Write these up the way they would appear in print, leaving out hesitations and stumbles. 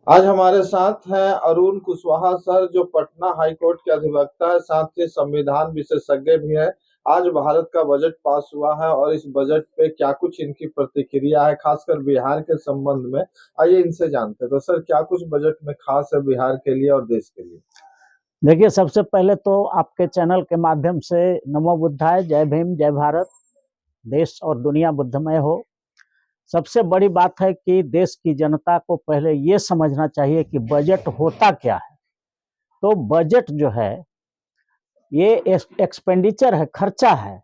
आज हमारे साथ हैं अरुण कुशवाहा सर, जो पटना हाई कोर्ट के अधिवक्ता है, साथ ही संविधान विशेषज्ञ भी है। आज भारत का बजट पास हुआ है और इस बजट पे क्या कुछ इनकी प्रतिक्रिया है, खासकर बिहार के संबंध में। आइए इनसे जानते हैं। तो सर, क्या कुछ बजट में खास है बिहार के लिए और देश के लिए? देखिए, सबसे पहले तो आपके चैनल के माध्यम से नमो बुद्धाय, जय भीम, जय भारत। देश और दुनिया बुद्धमय हो। सबसे बड़ी बात है कि देश की जनता को पहले ये समझना चाहिए कि बजट होता क्या है। तो बजट जो है ये एक्सपेंडिचर है, खर्चा है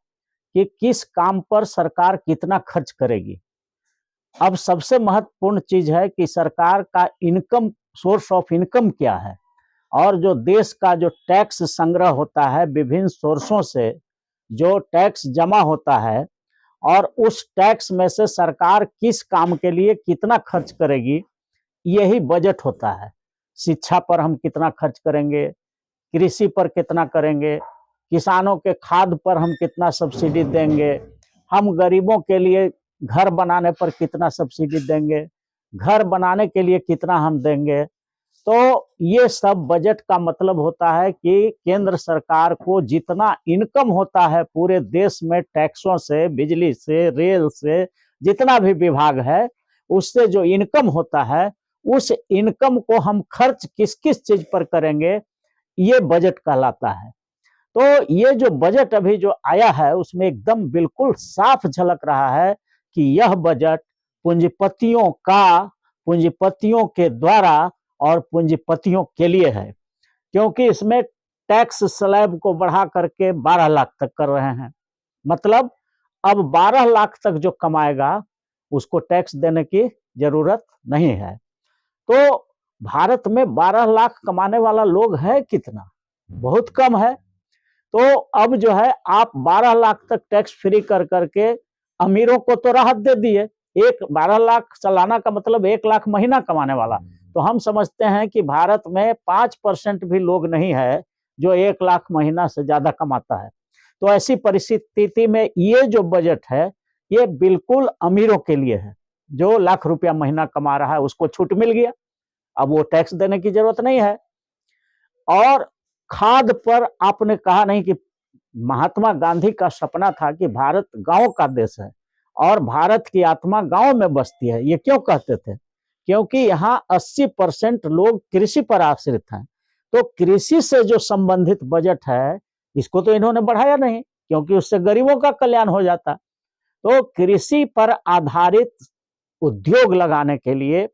कि किस काम पर सरकार कितना खर्च करेगी। अब सबसे महत्वपूर्ण चीज है कि सरकार का इनकम, सोर्स ऑफ इनकम क्या है, और जो देश का जो टैक्स संग्रह होता है विभिन्न सोर्सों से, जो टैक्स जमा होता है, और उस टैक्स में से सरकार किस काम के लिए कितना खर्च करेगी, यही बजट होता है। शिक्षा पर हम कितना खर्च करेंगे, कृषि पर कितना करेंगे, किसानों के खाद पर हम कितना सब्सिडी देंगे, हम गरीबों के लिए घर बनाने पर कितना सब्सिडी देंगे, घर बनाने के लिए कितना हम देंगे। तो ये सब बजट का मतलब होता है कि केंद्र सरकार को जितना इनकम होता है पूरे देश में, टैक्सों से, बिजली से, रेल से, जितना भी विभाग है, उससे जो इनकम होता है, उस इनकम को हम खर्च किस किस चीज पर करेंगे, ये बजट कहलाता है। तो ये जो बजट अभी जो आया है उसमें एकदम बिल्कुल साफ झलक रहा है कि यह बजट पूंजीपतियों का, पूंजीपतियों के द्वारा और पूंजीपतियों के लिए है। क्योंकि इसमें टैक्स स्लैब को बढ़ा करके 12 लाख तक कर रहे हैं। मतलब अब 12 लाख तक जो कमाएगा उसको टैक्स देने की जरूरत नहीं है। तो भारत में 12 लाख कमाने वाला लोग है कितना? बहुत कम है। तो अब जो है आप 12 लाख तक टैक्स फ्री कर करके अमीरों को तो राहत दे दिए। एक 12 लाख सालाना का मतलब 1 लाख महीना कमाने वाला। तो हम समझते हैं कि भारत में 5% भी लोग नहीं है जो 1 लाख महीना से ज्यादा कमाता है। तो ऐसी परिस्थिति में ये जो बजट है ये बिल्कुल अमीरों के लिए है। जो लाख रुपया महीना कमा रहा है उसको छूट मिल गया, अब वो टैक्स देने की जरूरत नहीं है। और खाद पर आपने कहा नहीं कि महात्मा गांधी का सपना था कि भारत गांव का देश है और भारत की आत्मा गांव में बसती है। ये क्यों कहते थे? क्योंकि यहाँ 80% लोग कृषि पर आश्रित हैं। तो कृषि से जो संबंधित बजट है इसको तो इन्होंने बढ़ाया नहीं, क्योंकि उससे गरीबों का कल्याण हो जाता। तो कृषि पर आधारित उद्योग लगाने के लिए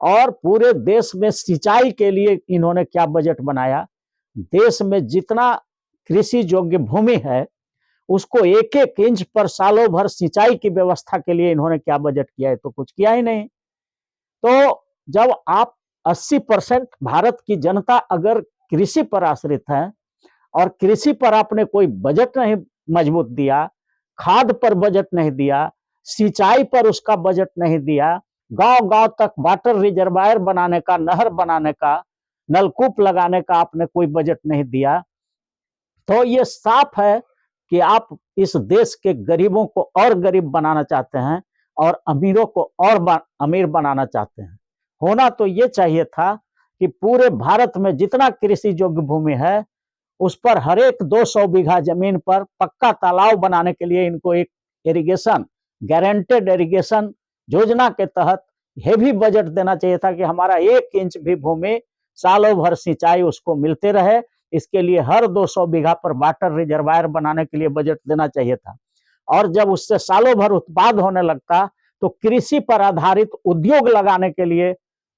और पूरे देश में सिंचाई के लिए इन्होंने क्या बजट बनाया। देश में जितना कृषि योग्य भूमि है उसको एक एक इंच पर सालों भर सिंचाई की व्यवस्था के लिए इन्होंने क्या बजट किया है? तो कुछ किया ही नहीं। तो जब आप 80% भारत की जनता अगर कृषि पर आश्रित है और कृषि पर आपने कोई बजट नहीं मजबूत दिया, खाद पर बजट नहीं दिया, सिंचाई पर उसका बजट नहीं दिया, गांव गांव तक वाटर रिजर्वायर बनाने का, नहर बनाने का, नलकूप लगाने का आपने कोई बजट नहीं दिया, तो ये साफ है कि आप इस देश के गरीबों को और गरीब बनाना चाहते हैं और अमीरों को और अमीर बनाना चाहते हैं। होना तो ये चाहिए था कि पूरे भारत में जितना कृषि योग्य भूमि है उस पर हर एक 200 बीघा जमीन पर पक्का तालाब बनाने के लिए इनको एक इरिगेशन, गारंटेड इरिगेशन योजना के तहत हेवी बजट देना चाहिए था कि हमारा 1 इंच भी भूमि सालों भर सिंचाई उसको मिलते रहे। इसके लिए हर 200 बीघा पर वाटर रिजर्वायर बनाने के लिए बजट देना चाहिए था। और जब उससे सालों भर उत्पाद होने लगता तो कृषि पर आधारित उद्योग लगाने के लिए,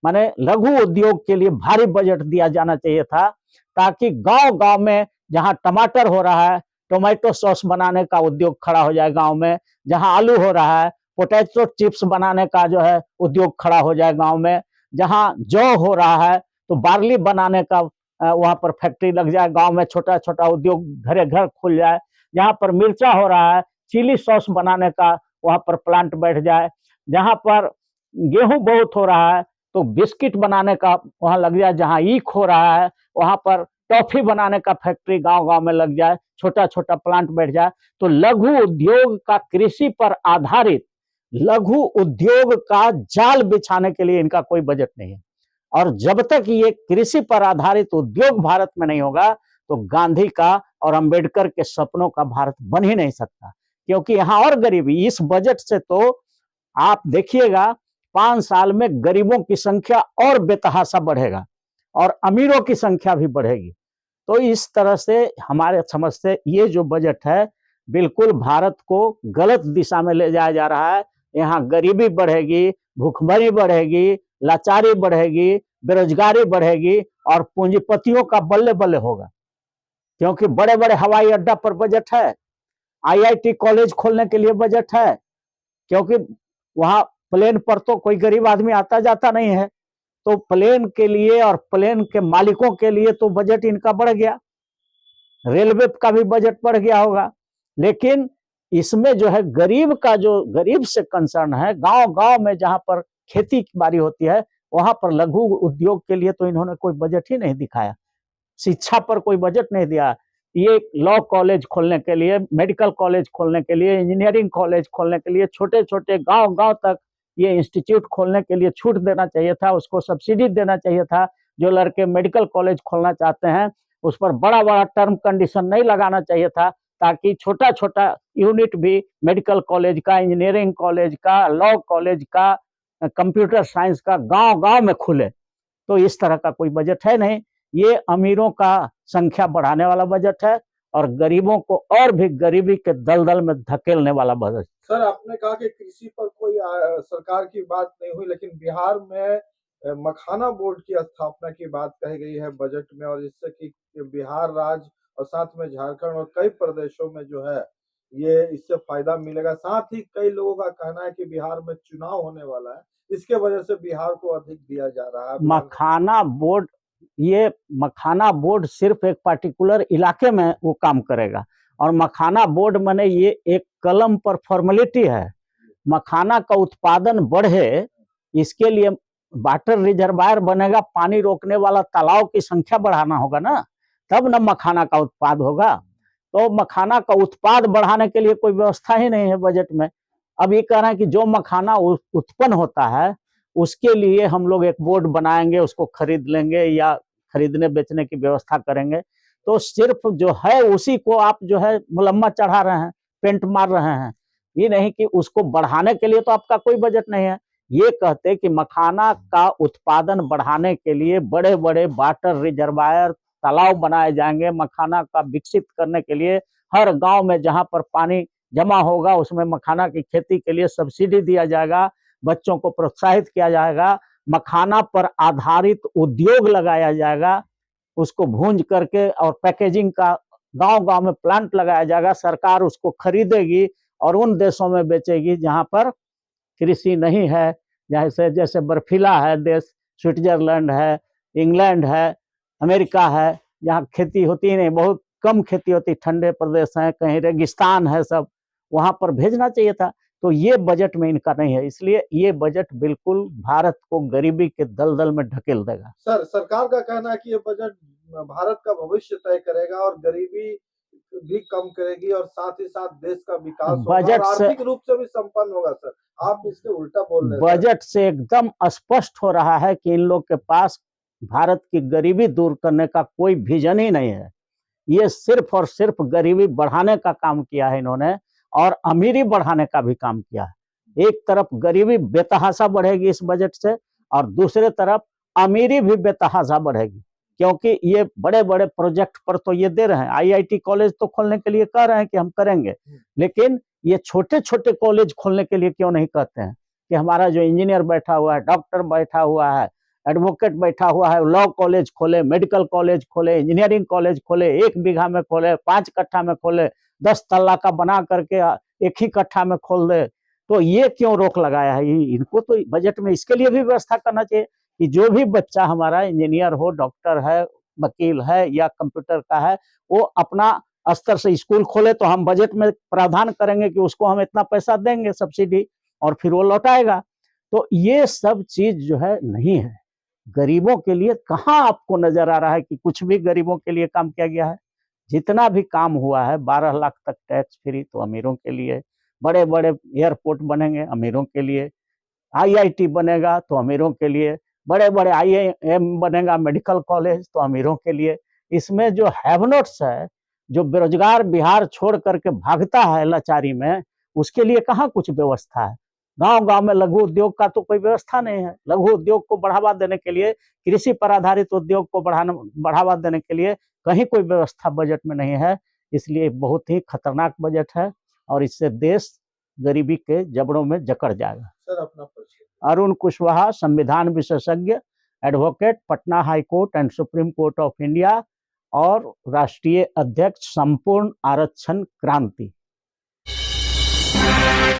माने लघु उद्योग के लिए भारी बजट दिया जाना चाहिए था, ताकि गांव गांव में जहां टमाटर हो रहा है टोमेटो सॉस बनाने का उद्योग खड़ा हो जाए, गांव में जहां आलू हो रहा है पोटैटो चिप्स बनाने का जो है उद्योग खड़ा हो जाए, गांव में जहां जौ हो रहा है तो बार्ली बनाने का वहां पर फैक्ट्री लग जाए, गांव में छोटा छोटा उद्योग घरे घर खुल जाए। जहां पर मिर्चा हो रहा है चिली सॉस बनाने का वहां पर प्लांट बैठ जाए। जहां पर गेहूं बहुत हो रहा है तो बिस्किट बनाने का वहां लग जाए। जहां ईख हो रहा है वहां पर टॉफी बनाने का फैक्ट्री गांव गांव में लग जाए, छोटा छोटा प्लांट बैठ जाए। तो लघु उद्योग का, कृषि पर आधारित लघु उद्योग का जाल बिछाने के लिए इनका कोई बजट नहीं है। और जब तक ये कृषि पर आधारित उद्योग भारत में नहीं होगा तो गांधी का और अंबेडकर के सपनों का भारत बन ही नहीं सकता। क्योंकि यहाँ और गरीबी, इस बजट से तो आप देखिएगा 5 साल में गरीबों की संख्या और बेतहाशा बढ़ेगा और अमीरों की संख्या भी बढ़ेगी। तो इस तरह से हमारे समझ से ये जो बजट है बिल्कुल भारत को गलत दिशा में ले जाया जा रहा है। यहाँ गरीबी बढ़ेगी, भूखमरी बढ़ेगी, लाचारी बढ़ेगी, बेरोजगारी बढ़ेगी और पूंजीपतियों का बल्ले बल्ले होगा। क्योंकि बड़े बड़े हवाई अड्डा पर बजट है, आईआईटी कॉलेज खोलने के लिए बजट है, क्योंकि वहां प्लेन पर तो कोई गरीब आदमी आता जाता नहीं है, तो प्लेन के लिए और प्लेन के मालिकों के लिए तो बजट इनका बढ़ गया। रेलवे का भी बजट बढ़ गया होगा, लेकिन इसमें जो है गरीब का, जो गरीब से कंसर्न है, गांव गांव में जहां पर खेती बाड़ी होती है वहां पर लघु उद्योग के लिए तो इन्होंने कोई बजट ही नहीं दिखाया। शिक्षा पर कोई बजट नहीं दिया। ये लॉ कॉलेज खोलने के लिए, मेडिकल कॉलेज खोलने के लिए, इंजीनियरिंग कॉलेज खोलने के लिए, छोटे छोटे गांव गांव तक ये इंस्टीट्यूट खोलने के लिए छूट देना चाहिए था, उसको सब्सिडी देना चाहिए था। जो लड़के मेडिकल कॉलेज खोलना चाहते हैं उस पर बड़ा बड़ा टर्म कंडीशन नहीं लगाना चाहिए था, ताकि छोटा छोटा यूनिट भी मेडिकल कॉलेज का, इंजीनियरिंग कॉलेज का, लॉ कॉलेज का, कंप्यूटर साइंस का गांव गांव में खुले। तो इस तरह का कोई बजट है नहीं। ये अमीरों का संख्या बढ़ाने वाला बजट है और गरीबों को और भी गरीबी के दलदल में धकेलने वाला बजट। सर, आपने कहा कि कृषि पर कोई सरकार की बात नहीं हुई, लेकिन बिहार में मखाना बोर्ड की स्थापना की बात कही गई है बजट में, और जिससे कि बिहार राज्य और साथ में झारखंड और कई प्रदेशों में जो है ये इससे फायदा मिलेगा। साथ ही कई लोगों का कहना है कि बिहार में चुनाव होने वाला है, इसके वजह से बिहार को अधिक दिया जा रहा है। मखाना बोर्ड, ये मखाना बोर्ड सिर्फ एक पर्टिकुलर इलाके में वो काम करेगा, और मखाना बोर्ड माने ये एक कलम पर फॉर्मेलिटी है। मखाना का उत्पादन बढ़े इसके लिए वाटर रिजर्वायर बनेगा, पानी रोकने वाला तालाब की संख्या बढ़ाना होगा ना, तब न मखाना का उत्पाद होगा। तो मखाना का उत्पाद बढ़ाने के लिए कोई व्यवस्था ही नहीं है बजट में। अब ये कह रहे हैं कि जो मखाना उत्पन्न होता है उसके लिए हम लोग एक बोर्ड बनाएंगे, उसको खरीद लेंगे या खरीदने बेचने की व्यवस्था करेंगे। तो सिर्फ जो है उसी को आप जो है मुलम्मा चढ़ा रहे हैं, पेंट मार रहे हैं। ये नहीं कि उसको बढ़ाने के लिए तो आपका कोई बजट नहीं है। ये कहते कि मखाना का उत्पादन बढ़ाने के लिए बड़े बड़े वाटर रिजर्वायर, तालाब बनाए जाएंगे। मखाना का विकसित करने के लिए हर गांव में जहां पर पानी जमा होगा उसमें मखाना की खेती के लिए सब्सिडी दिया जाएगा, बच्चों को प्रोत्साहित किया जाएगा, मखाना पर आधारित उद्योग लगाया जाएगा, उसको भूंज करके और पैकेजिंग का गांव गांव में प्लांट लगाया जाएगा। सरकार उसको खरीदेगी और उन देशों में बेचेगी जहां पर कृषि नहीं है, जैसे जैसे बर्फीला है देश, स्विट्जरलैंड है, इंग्लैंड है, अमेरिका है, जहाँ खेती होती नहीं, बहुत कम खेती होती, ठंडे प्रदेश हैं, कहीं रेगिस्तान है, सब वहां पर भेजना चाहिए था। तो ये बजट में इनका नहीं है, इसलिए ये बजट बिल्कुल भारत को गरीबी के दलदल में ढकेल देगा। सर, सरकार का कहना है कि ये बजट भारत का भविष्य तय करेगा और गरीबी भी कम करेगी और साथ ही साथ देश का विकास होगा और आर्थिक रूप से भी संपन्न होगा। सर, आप इसके उल्टा बोल रहे हैं। बजट से एकदम स्पष्ट हो रहा है कि इन लोग के पास भारत की गरीबी दूर करने का कोई विजन ही नहीं है। ये सिर्फ और सिर्फ गरीबी बढ़ाने का काम किया है इन्होंने, और अमीरी बढ़ाने का भी काम किया है। एक तरफ गरीबी बेतहाशा बढ़ेगी इस बजट से, और दूसरे तरफ अमीरी भी बेतहाशा बढ़ेगी, क्योंकि ये बड़े बड़े प्रोजेक्ट पर तो ये दे रहे हैं। आईआईटी कॉलेज तो खोलने के लिए कह रहे हैं कि हम करेंगे, लेकिन ये छोटे छोटे कॉलेज खोलने के लिए क्यों नहीं कहते हैं कि हमारा जो इंजीनियर बैठा हुआ है, डॉक्टर बैठा हुआ है, एडवोकेट बैठा हुआ है, लॉ कॉलेज खोले, मेडिकल कॉलेज खोले, इंजीनियरिंग कॉलेज खोले, 1 बीघा में खोले, 5 कट्ठा में खोले, 10 तल्ला का बना करके 1 ही कट्ठा में खोल दे। तो ये क्यों रोक लगाया है? इनको तो बजट में इसके लिए भी व्यवस्था करना चाहिए कि जो भी बच्चा हमारा इंजीनियर हो, डॉक्टर है, वकील है या कंप्यूटर का है, वो अपना स्तर से स्कूल खोले तो हम बजट में प्रावधान करेंगे कि उसको हम इतना पैसा देंगे सब्सिडी, और फिर वो लौटाएगा। तो ये सब चीज जो है नहीं है। गरीबों के लिए कहाँ आपको नजर आ रहा है कि कुछ भी गरीबों के लिए काम किया गया है? जितना भी काम हुआ है 12 लाख तक टैक्स फ्री तो अमीरों के लिए, बड़े बड़े एयरपोर्ट बनेंगे अमीरों के लिए, आईआईटी बनेगा तो अमीरों के लिए, बड़े बड़े IIM बनेगा, मेडिकल कॉलेज तो अमीरों के लिए। इसमें जो हैव नोट्स है, जो बेरोजगार बिहार छोड़ करके भागता है लाचारी में, उसके लिए कहाँ कुछ व्यवस्था है। गांव गांव में लघु उद्योग का तो कोई व्यवस्था नहीं है। लघु उद्योग को बढ़ावा देने के लिए, कृषि पर आधारित उद्योग को बढ़ावा देने के लिए कहीं कोई व्यवस्था बजट में नहीं है। इसलिए बहुत ही खतरनाक बजट है और इससे देश गरीबी के जबड़ों में जकड़ जाएगा। सर अपना परिचय। अरुण कुशवाहा, संविधान विशेषज्ञ, advocate, Patna high court and supreme court of India और राष्ट्रीय अध्यक्ष संपूर्ण आरक्षण क्रांति।